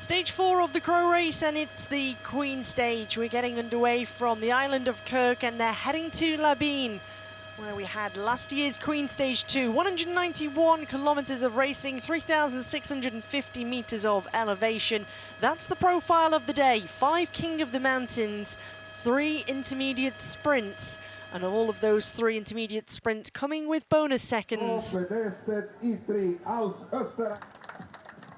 Stage 4 of the CRO race, and it's the Queen stage. We're getting underway from the island of Kirk, and they're heading to Labine, where we had last year's Queen Stage 2. 191 kilometers of racing, 3,650 meters of elevation. That's the profile of the day. 5 King of the Mountains, 3 intermediate sprints, and all of those 3 intermediate sprints coming with bonus seconds.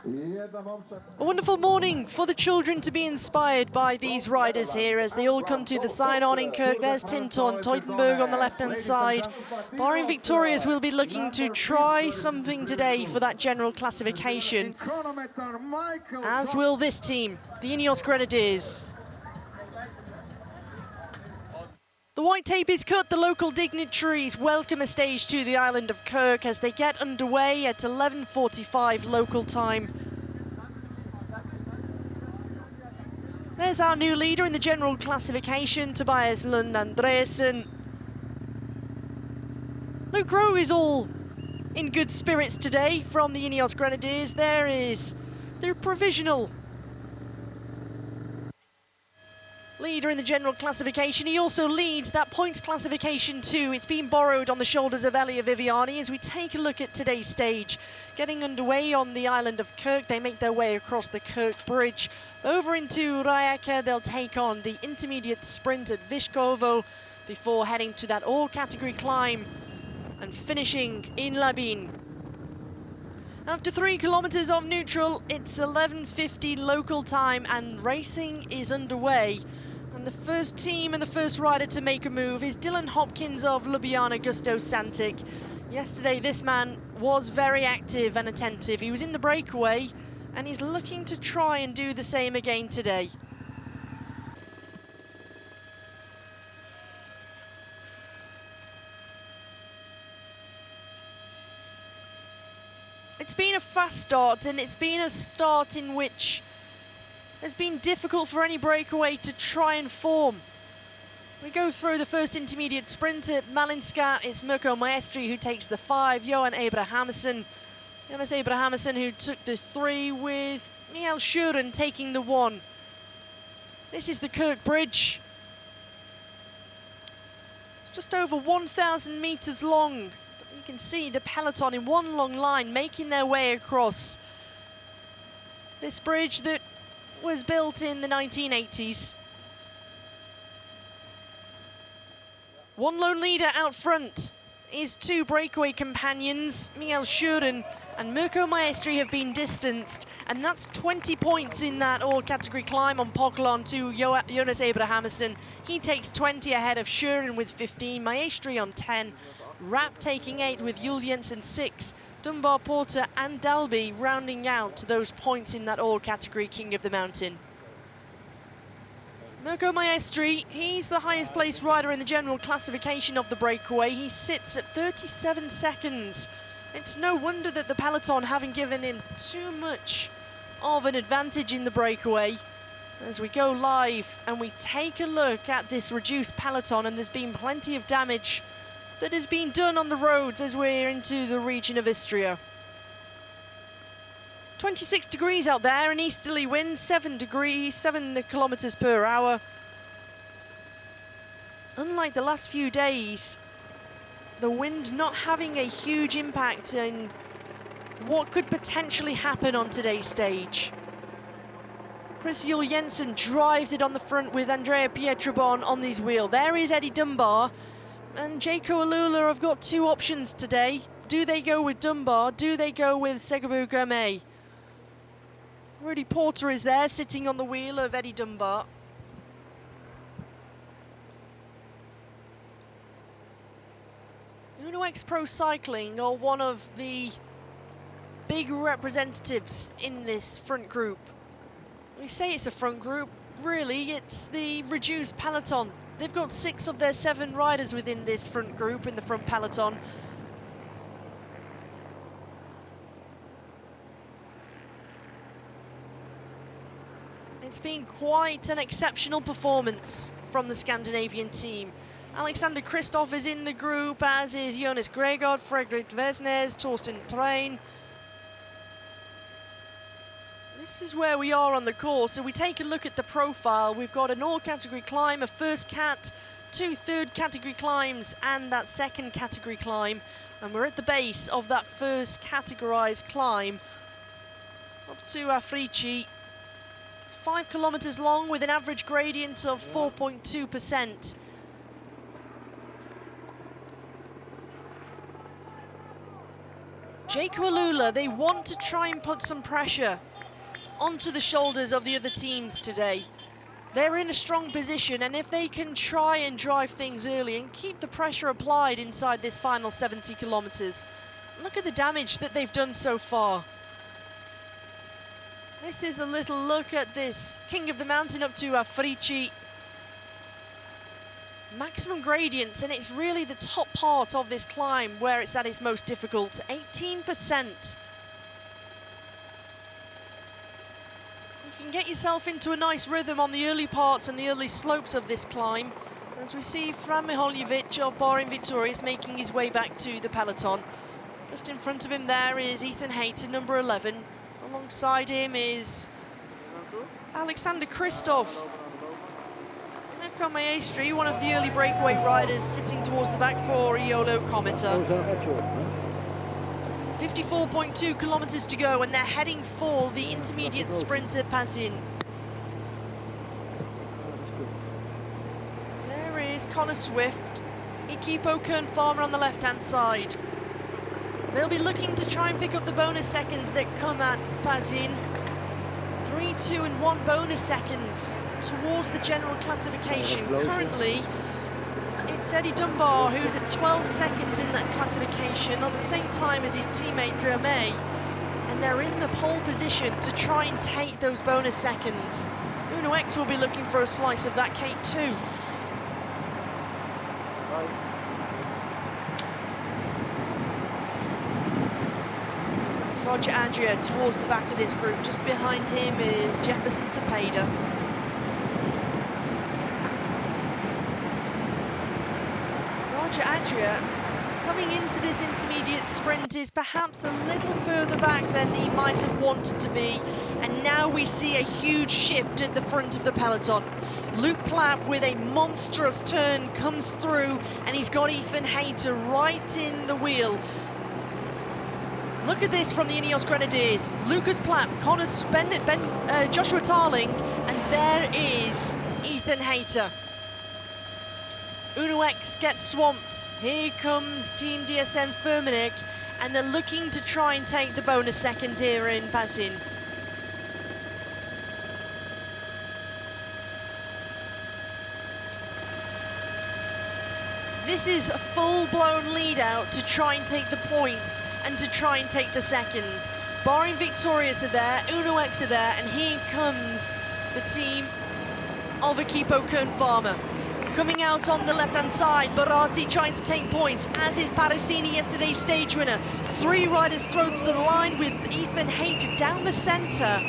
A wonderful morning for the children to be inspired by these riders here as they all come to the sign-on in Kirk. There's Tinton, Teutenberg on the left-hand side. Barring victorious, will be looking to try something today for that general classification, as will this team, the Ineos Grenadiers. The white tape is cut. The local dignitaries welcome a stage to the island of Kirk as they get underway at 11:45 local time. There's our new leader in the general classification, Tobias Lund Andreasen. Luke Rowe is all in good spirits today from the Ineos Grenadiers. There is their provisional leader in the general classification. He also leads that points classification too. It's been borrowed on the shoulders of Elia Viviani as we take a look at today's stage. Getting underway on the island of Kirk, they make their way across the Kirk Bridge over into Rijeka. They'll take on the intermediate sprint at Vyškovo before heading to that all-category climb and finishing in Labine. After 3 kilometers of neutral, it's 11:50 local time and racing is underway. And the first team and the first rider to make a move is Dylan Hopkins of Ljubljana Gusto Santic. Yesterday, this man was very active and attentive. He was in the breakaway and he's looking to try and do the same again today. It's been a fast start, and it's been a start in which it's been difficult for any breakaway to try and form. We go through the first intermediate sprint at Malinska. It's Mirko Maestri who takes the 5, Johan Abrahamsen. Jonas Abrahamsen who took the 3 with Michael Schuren taking the 1. This is the Kirk Bridge. Just over 1,000 meters long. You can see the peloton in one long line making their way across this bridge that was built in the 1980s. One lone leader out front. His 2 breakaway companions, Michael Schuren and Mirko Maestri, have been distanced, and that's 20 points in that all-category climb on Poklon to Jonas Abrahamsen. He takes 20 ahead of Schuren with 15, Maestri on 10, Rapp taking 8 with Jules Jensen 6, Dunbar, Porter and Dalby rounding out those points in that all-category King of the Mountain. Mirko Maestri, he's the highest placed rider in the general classification of the breakaway. He sits at 37 seconds. It's no wonder that the peloton haven't given him too much of an advantage in the breakaway. As we go live and we take a look at this reduced peloton, and there's been plenty of damage that has been done on the roads as we're into the region of Istria. 26 degrees out there, an easterly wind, 7 kilometers per hour. Unlike the last few days, the wind not having a huge impact in what could potentially happen on today's stage. Chris Jules Jensen drives it on the front with Andrea Pietrobon on his wheel. There is Eddie Dunbar. And Jaco Alula have got 2 options today. Do they go with Dunbar? Do they go with Segabu Gourmet? Rudy Porter is there, sitting on the wheel of Eddie Dunbar. Uno X Pro Cycling are one of the big representatives in this front group. We say it's a front group, really it's the reduced peloton. They've got 6 of their 7 riders within this front group in the front peloton. It's been quite an exceptional performance from the Scandinavian team. Alexander Kristoff is in the group, as is Jonas Gregor, Fredrik Vesnes, Torsten Trein. This is where we are on the course. So we take a look at the profile. We've got an all-category climb, a first cat, 2 third category climbs, and that second category climb. And we're at the base of that first categorized climb up to Africi. 5 kilometers long with an average gradient of 4.2%. Jaco Alula, they want to try and put some pressure onto the shoulders of the other teams today. They're in a strong position, and if they can try and drive things early and keep the pressure applied inside this final 70 kilometers, look at the damage that they've done so far. This is a little look at this King of the Mountain up to Africi. Maximum gradients, and it's really the top part of this climb where it's at its most difficult, 18%. You can get yourself into a nice rhythm on the early parts and the early slopes of this climb, as we see Fran Miholjevic of Bahrain Victorious making his way back to the peloton. Just in front of him there is Ethan Hayter, number 11. Alongside him is Alexander Kristoff. Mirko Maestri, one of the early breakaway riders, sitting towards the back for Iolo Cometa. 54.2 kilometers to go, and they're heading for the intermediate sprinter Pazin. There is Connor Swift, Equipo Kern Farmer on the left-hand side. They'll be looking to try and pick up the bonus seconds that come at Pazin. 3, 2 and 1 bonus seconds towards the general classification. Currently, it's Eddie Dunbar who's at 12 seconds in that classification on the same time as his teammate Gourmet, and they're in the pole position to try and take those bonus seconds. Uno X will be looking for a slice of that cake too. Roger Adria towards the back of this group. Just behind him is Jefferson Cepeda. Roger Adria coming into this intermediate sprint is perhaps a little further back than he might have wanted to be, and now we see a huge shift at the front of the peloton. Luke Plapp with a monstrous turn comes through, and he's got Ethan Hayter right in the wheel. Look at this from the Ineos Grenadiers. Lucas Plapp, Connor Bennett, Joshua Tarling, and there is Ethan Hayter. Uno X gets swamped. Here comes Team DSM Firmenich, and they're looking to try and take the bonus seconds here in Pazin. This is a full-blown lead-out to try and take the points and to try and take the seconds. Bahrain Victorious are there, Uno X are there, and here comes the team of Equipo Kern Farmer. Coming out on the left-hand side, Barati trying to take points, as is Parasini, yesterday's stage winner. 3 riders thrown to the line with Ethan Hayter down the centre.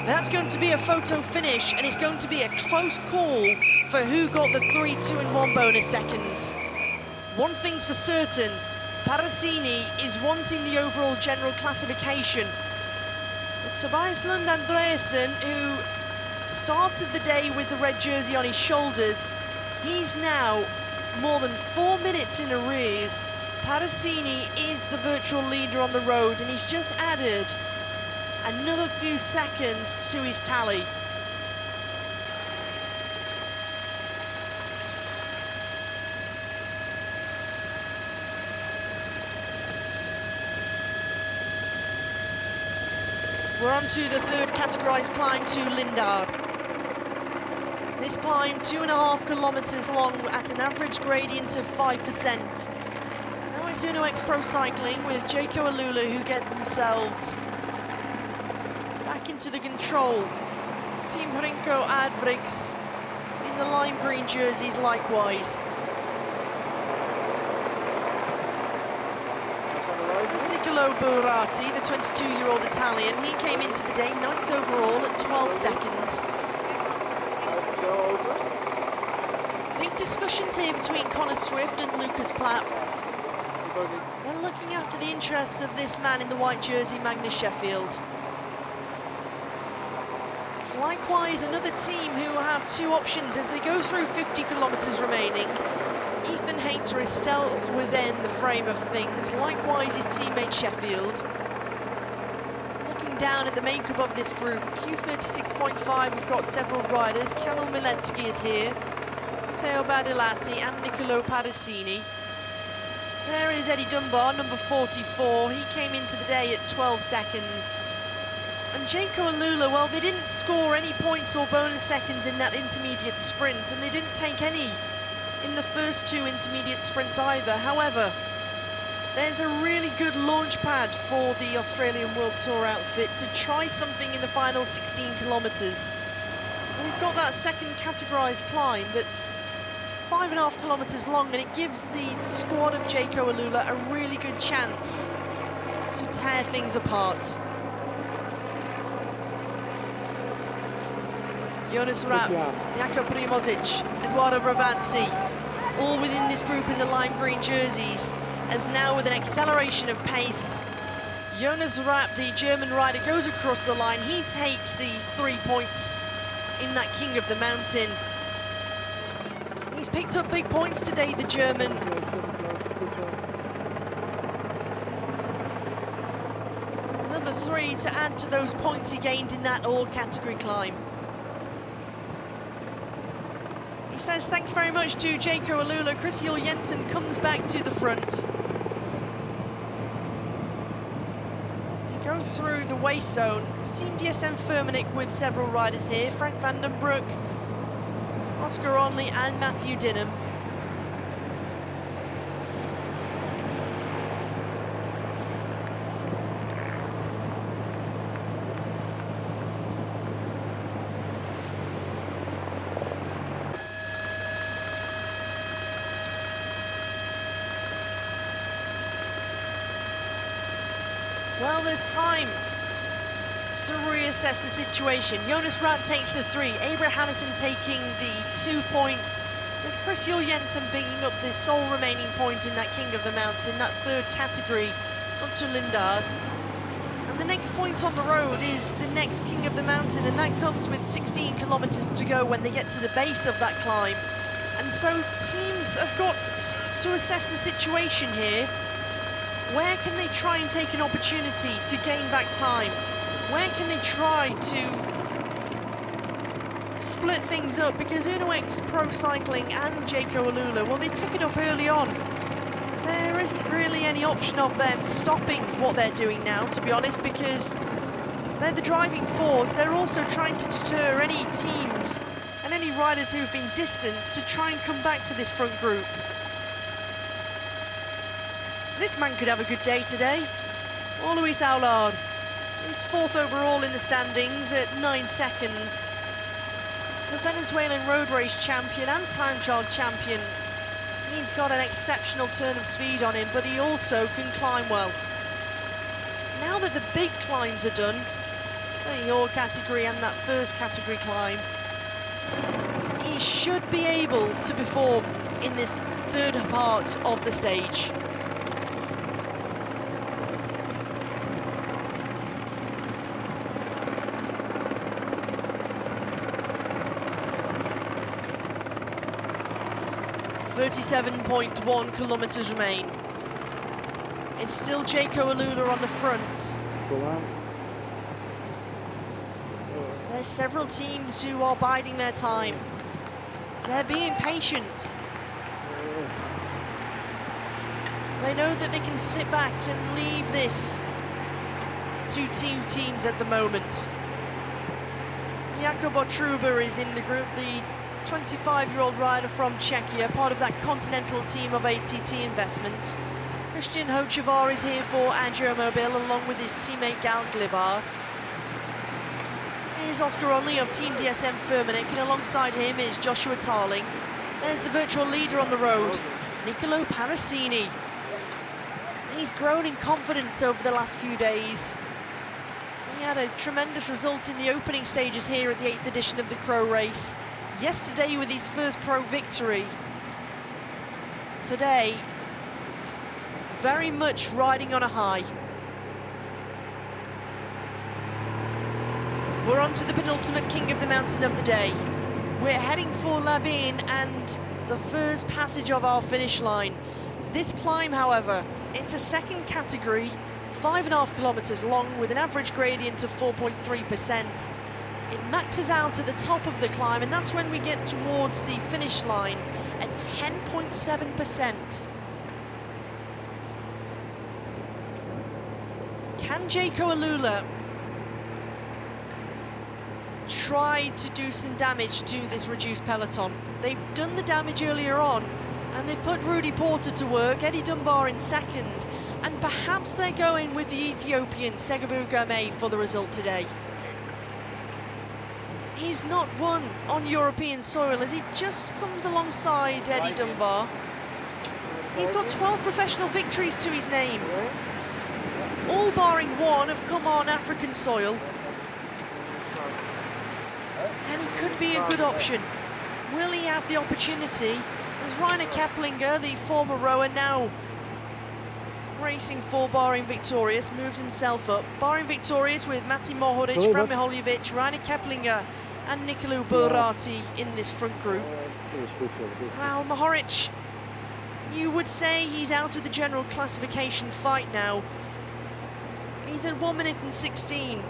That's going to be a photo finish, and it's going to be a close call for who got the 3, 2 and 1 bonus seconds. One thing's for certain, Parasini is wanting the overall general classification. But Tobias Lund Andreasen, who started the day with the red jersey on his shoulders, he's now more than 4 minutes in arrears. Parasini is the virtual leader on the road, and he's just added another few seconds to his tally. We're on to the third categorized climb to Lindar. This climb, 2.5 kilometers long at an average gradient of 5%. Now it's Uno X Pro Cycling with Jaco Alula, who get themselves back into the control. Team Hrinko Advrix in the lime green jerseys likewise. There's Niccolo Burati, the 22-year-old Italian. He came into the day 9th overall at 12 seconds. Big discussions here between Connor Swift and Lucas Plapp. They're looking after the interests of this man in the white jersey, Magnus Sheffield. Likewise, another team who have two options as they go through 50 kilometres remaining. Ethan Hayter is still within the frame of things, likewise his teammate Sheffield. Looking down at the makeup of this group, Q36.5 have got several riders. Kamil Miletsky is here, Matteo Badilati and Nicolo Parasini. There is Eddie Dunbar, number 44. He came into the day at 12 seconds. And Jaco Alula, well, they didn't score any points or bonus seconds in that intermediate sprint, and they didn't take any in the first two intermediate sprints either. However, there's a really good launch pad for the Australian World Tour outfit to try something in the final 16 kilometres. We've got that second categorised climb that's 5.5 kilometres long, and it gives the squad of Jaco Alula a really good chance to tear things apart. Jonas Rapp, Jakob Primozic, Eduardo Ravazzi, all within this group in the lime green jerseys, as now with an acceleration of pace, Jonas Rapp, the German rider, goes across the line. He takes the 3 points in that King of the Mountain. He's picked up big points today, the German. Another 3 to add to those points he gained in that all-category climb. He says thanks very much to Jaco Alula. Chris Jensen comes back to the front. He goes through the waist zone. Team DSM Firmenich with several riders here. Frank van den Broek, Oscar Onley and Matthew Dinham. Well, there's time to reassess the situation. Jonas Rapp takes the 3, Abrahamson taking the 2 points, with Chris Jensen picking up the sole remaining point in that King of the Mountain, that third category up to Lindard. And the next point on the road is the next King of the Mountain, and that comes with 16 kilometres to go when they get to the base of that climb. And so teams have got to assess the situation here. Where can they try and take an opportunity to gain back time? Where can they try to split things up? Because Uno X Pro Cycling and Jaco Alula, well, they took it up early on. There isn't really any option of them stopping what they're doing now, to be honest, because they're the driving force. They're also trying to deter any teams and any riders who've been distanced to try and come back to this front group. This man could have a good day today. Or Luis Aulard. He's 4th overall in the standings at 9 seconds. The Venezuelan road race champion and time trial champion. He's got an exceptional turn of speed on him, but he also can climb well. Now that the big climbs are done, the all category and that first category climb, he should be able to perform in this third part of the stage. .1 kilometres remain. It's still Jaco Alula on the front. There's several teams who are biding their time. They're being patient. They know that they can sit back and leave this to two teams at the moment. Jakob Otruba is in the group, the 25-year-old rider from Czechia, part of that continental team of ATT Investments. Christian Hochevar is here for Andrea Mobile, along with his teammate Gal Glivar. Here's Oscar Onley of Team DSM Firmenich, and alongside him is Joshua Tarling. There's the virtual leader on the road, Nicolo Parasini. He's grown in confidence over the last few days. He had a tremendous result in the opening stages here at the 8th edition of the CRO race. Yesterday with his first pro victory. Today, very much riding on a high. We're on to the penultimate king of the mountain of the day. We're heading for Labine and the first passage of our finish line. This climb, however, it's a second category, 5.5 kilometers long with an average gradient of 4.3%. It maxes out at the top of the climb, and that's when we get towards the finish line at 10.7%. Can Jaco Alula try to do some damage to this reduced peloton? They've done the damage earlier on, and they've put Rudy Porter to work, Eddie Dunbar in second, and perhaps they're going with the Ethiopian Segabu Gamay for the result today. He's not won on European soil as he just comes alongside Eddie Dunbar. He's got 12 professional victories to his name. All barring one have come on African soil. And he could be a good option. Will he have the opportunity? As Rainer Keplinger, the former rower, now racing for Bahrain Victorious, moves himself up. Bahrain Victorious with Mati Mohoric, Fran Miholjevic, Rainer Keplinger and Nicolò Burati in this front group. Well, Mohoric, you would say he's out of the general classification fight now. He's at 1 minute and 16.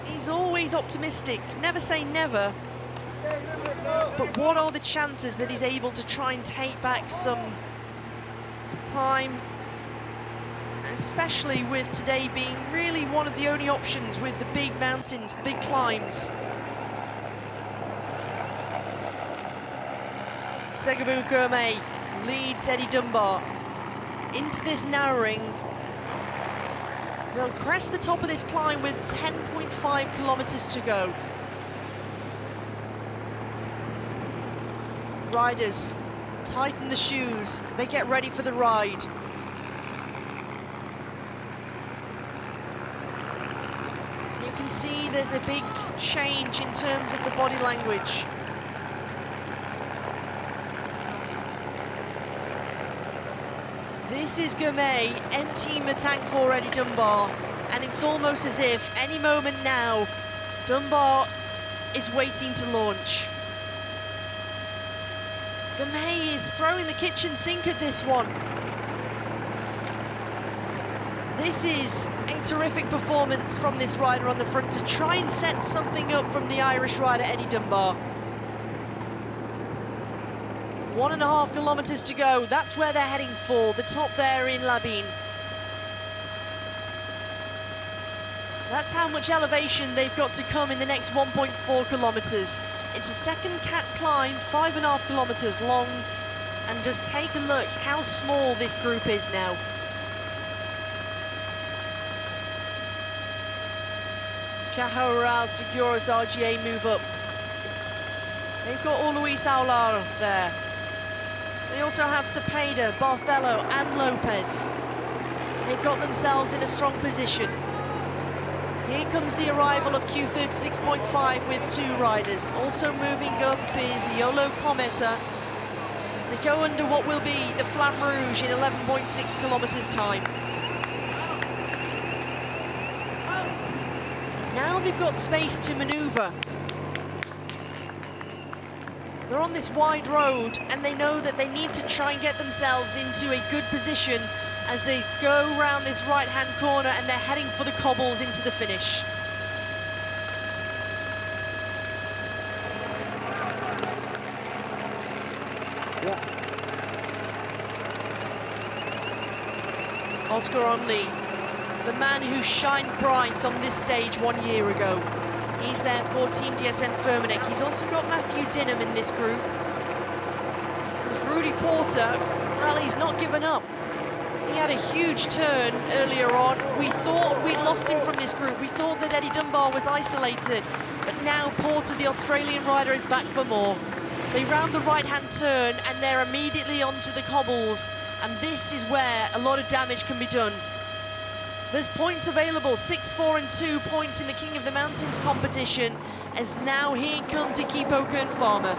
He's always optimistic, never say never. But what are the chances that he's able to try and take back some time, especially with today being really one of the only options with the big mountains, the big climbs. Segabu Gamay leads Eddie Dunbar into this narrowing. They'll crest the top of this climb with 10.5 kilometers to go. Riders tighten the shoes, they get ready for the ride. You can see there's a big change in terms of the body language. This is Gamay emptying the tank for Eddie Dunbar, and it's almost as if any moment now Dunbar is waiting to launch. Gamay is throwing the kitchen sink at this one. This is a terrific performance from this rider on the front to try and set something up from the Irish rider Eddie Dunbar. 1.5 kilometers to go, that's where they're heading for, the top there in Labine. That's how much elevation they've got to come in the next 1.4 kilometers. It's a second cat climb, 5.5 kilometers long, and just take a look how small this group is now. Caja Rural Seguros RGA move up. They've got Luis Aular there. They also have Cepeda, Barthelo and Lopez. They've got themselves in a strong position. Here comes the arrival of Q36.5 with 2 riders. Also moving up is Iolo Cometa as they go under what will be the Flamme Rouge in 11.6 kilometers time. Now they've got space to maneuver. They're on this wide road and they know that they need to try and get themselves into a good position as they go around this right-hand corner, and they're heading for the cobbles into the finish. Oscar Onley, the man who shined bright on this stage 1 year ago. He's there for Team DSN Firmenich. He's also got Matthew Dinham in this group. There's Rudy Porter. Well, he's not given up. He had a huge turn earlier on. We thought we'd lost him from this group. We thought that Eddie Dunbar was isolated. But now Porter, the Australian rider, is back for more. They round the right-hand turn and they're immediately onto the cobbles. And this is where a lot of damage can be done. There's points available, 6, 4 and 2 points in the King of the Mountains competition, as now here comes Equipo Kern Pharma.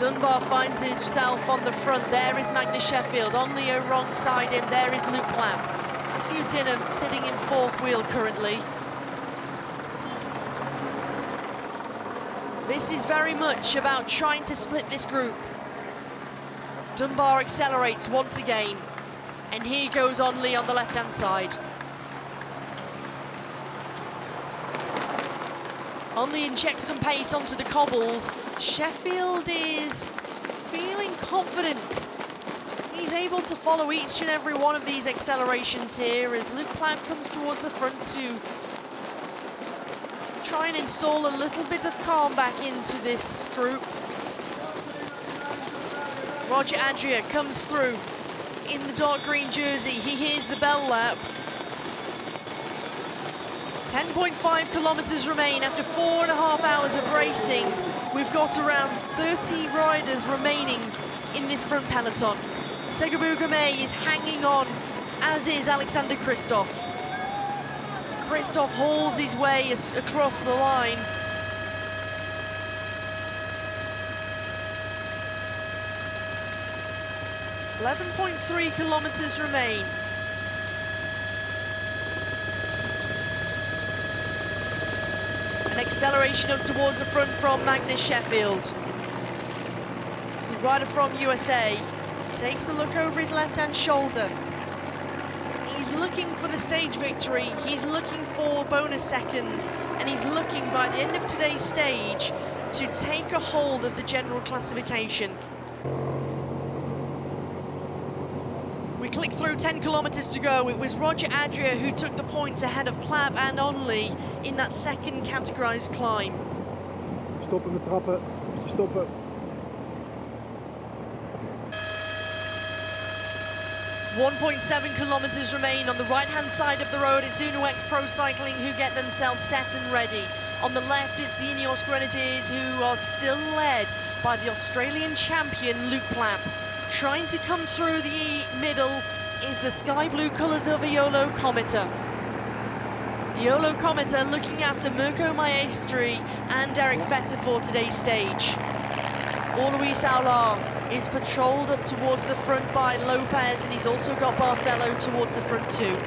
Dunbar finds himself on the front. There is Magnus Sheffield. Only alongside him, there is Luke Plapp. Matthew Dinham sitting in fourth wheel currently. This is very much about trying to split this group. Dunbar accelerates once again. And here goes Onley on the left-hand side. Onley injects some pace onto the cobbles. Sheffield is feeling confident. He's able to follow each and every one of these accelerations here as Luke Plapp comes towards the front to try and install a little bit of calm back into this group. Roger Adria comes through in the dark green jersey. He hears the bell lap. 10.5 kilometers remain after 4.5 hours of racing. We've got around 30 riders remaining in this front peloton. Segabou Gamay is hanging on, as is Alexander Kristoff. Kristoff hauls his way across the line. .3 kilometers remain. An acceleration up towards the front from Magnus Sheffield. The rider from USA takes a look over his left-hand shoulder. He's looking for the stage victory, he's looking for bonus seconds, and he's looking, by the end of today's stage, to take a hold of the general classification. We click through 10 kilometers to go. It was Roger Adria who took the points ahead of Plapp and Onley in that second categorized climb. Stoppen met trappen, stoppen. 1.7 kilometers remain. On the right-hand side of the road, it's Uno-X Pro Cycling who get themselves set and ready. On the left, it's the Ineos Grenadiers who are still led by the Australian champion, Luke Plapp. Trying to come through the middle is the sky blue colours of Iolo Cometa. Iolo Cometa looking after Mirko Maestri and Eric Vetter for today's stage. Luis Aular is patrolled up towards the front by Lopez, and he's also got Barthelo towards the front too.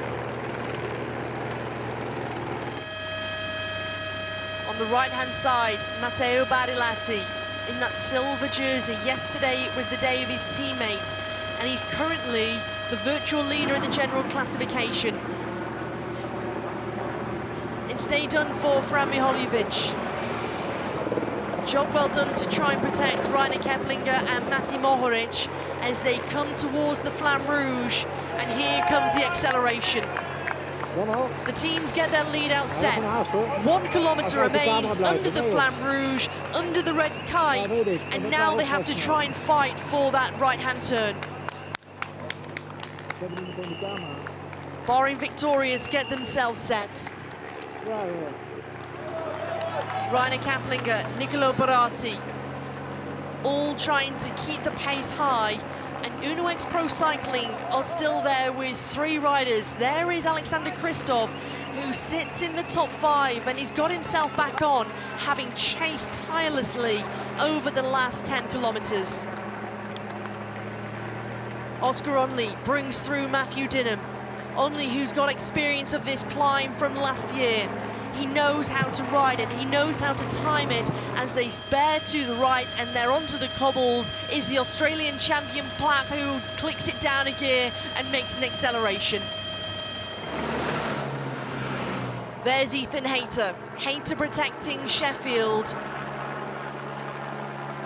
On the right-hand side, Matteo Barilati in that silver jersey. Yesterday it was the day of his teammate, and he's currently the virtual leader in the general classification. It's day done for Fran Miholjevic. Job well done to try and protect Rainer Keplinger and Matti Mohoric as they come towards the Flamme Rouge, and here comes the acceleration. The teams get their lead out set. 1 kilometre remains under the Flamme Rouge, under the red kite, and now they have to try and fight for that right-hand turn. Bahrain Victorious get themselves set. Rainer Keplinger, Nicolo Barati, all trying to keep the pace high, and Uno-X Pro Cycling are still there with 3 riders. There is Alexander Kristoff, who sits in the top 5, and he's got himself back on, having chased tirelessly over the last 10 kilometres. Oscar Onley brings through Matthew Dinham. Onley, who's got experience of this climb from last year. He knows how to ride it, he knows how to time it as they bear to the right, and they're onto the cobbles is the Australian champion Plapp, who clicks it down a gear and makes an acceleration. There's Ethan Hayter. Hayter protecting Sheffield.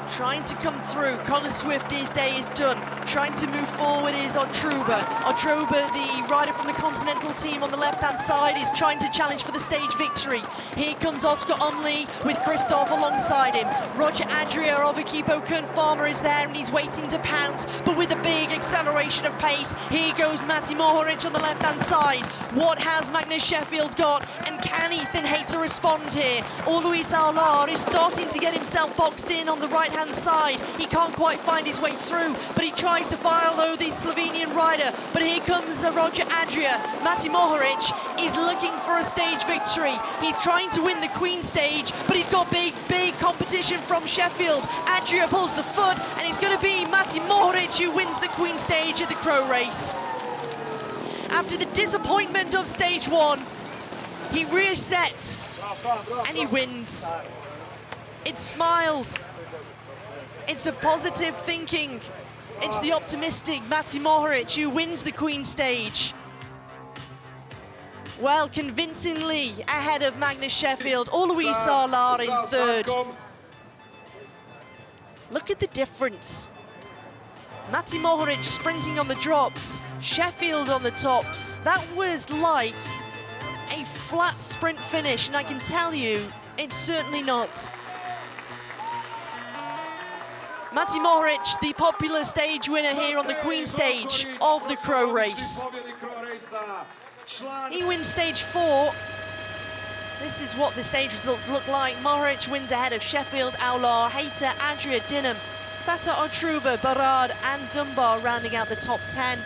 Trying to come through. Connor Swift, his day is done. Trying to move forward is Otruba. Otruba, the rider from the Continental team on the left-hand side, is trying to challenge for the stage victory. Here comes Oscar Onley with Kristoff alongside him. Roger Adria of Equipo Kern Farmer is there, and he's waiting to pounce. But with the big acceleration of pace. Here goes Matti Mohoric on the left-hand side. What has Magnus Sheffield got? And can Ethan Hayter respond here? Luis Aular is starting to get himself boxed in on the right-hand side. He can't quite find his way through, but he tries to follow the Slovenian rider. But here comes Roger Adria. Matti Mohoric is looking for a stage victory. He's trying to win the Queen stage, but he's got big competition from Sheffield. Adria pulls the foot, and it's going to be Matti Mohoric who wins the Queen stage at the CRO race. After the disappointment of stage one, he resets and he wins. It's smiles. It's a positive thinking. It's the optimistic Matti Mohoric who wins the Queen stage. Well, convincingly ahead of Magnus Sheffield, Luis Aular in third. Look at the difference. Matti Mohoric sprinting on the drops, Sheffield on the tops. That was like a flat sprint finish, and I can tell you, it's certainly not. Matti Mohoric, the popular stage winner here on the Queen stage of the CRO race. He wins stage 4. This is what the stage results look like. Mohoric wins ahead of Sheffield, Aular, Hayter, Adria, Dinham, Fata Otruba, Barad and Dunbar rounding out the top 10.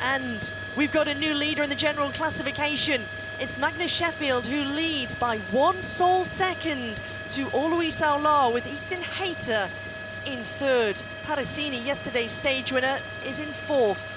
And we've got a new leader in the general classification. It's Magnus Sheffield who leads by 1 sole second to Luis Aular, with Ethan Hayter in third. Parasini, yesterday's stage winner, is in 4th.